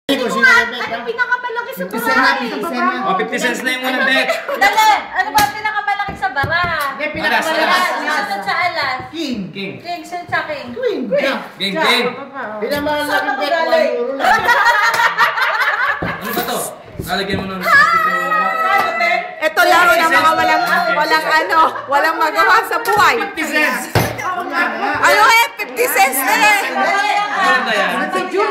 Hindi ko ano pinakamalaki sa bara? 50 cents na yung unang bet. Dali! Ano ba pinakamalaki sa bara? Hindi, pinakamalaki. Sunod sa alas. King. King. King, sunod sa king. Queen. King, king. Pinakamalaki bet 1 euro lang. Ano ba to? Lalagyan mo ng... Ito laro na mga walang magawa sa buhay. 50 cents! Ano 50 cents na yan. Ano na yan?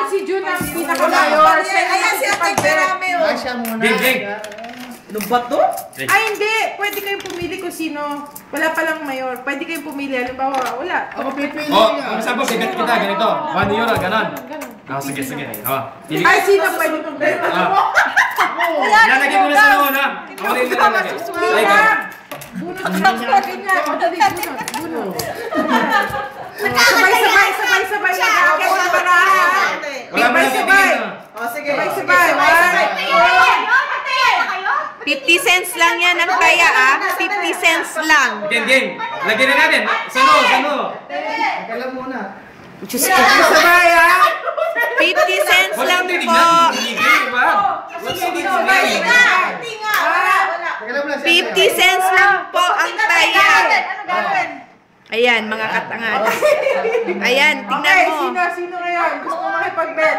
Si June ang pinakamayor. Ayan si Ate Karami. Asya muna. King, king. Ano ba to? Ay, hindi. Pwede kayong pumili kung sino. Wala palang mayor. Pwede kayong pumili. Halimbawa, wala. Ako pipili Oh, niya. kung saan po, sigat kita, ganito. 1 euro, ganon. Sige, sige. Pili. Ay, sino pwede pumili? Lalagyan mo na sa noon, ha? Ako rin nilalagay. Ay, ka. Bunot na niya. Madali, bunot. Sabay-sabay nag-aakit ng barahan. Wala mo lang titigil na. O, sige. Sabay-sabay. 50 cents lang yan ang kaya 50 cents lang. Game, game. Lagyan na natin. Sano, sano. Teka muna. Diyos ko. Sabay 50 cents lang Walang po. titignan. Tigil, ba? Walang titignan. Teka muna. 50 cents lang po ang taya. Ano gagawin? Ayan, mga katangada. Ayan, tingnan mo. Sino ngayon? Gusto mo makipag-bet?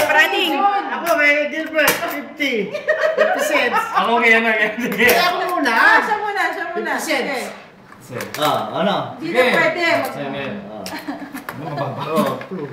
Praning. Ako may Gilbert. 50 cents. Ako kaya na, kaya na. Kaya ako muna. Siya muna. 50 cents. Sige. Ano? Hindi na pwede. Sige. Ano mababa? Oh, 2.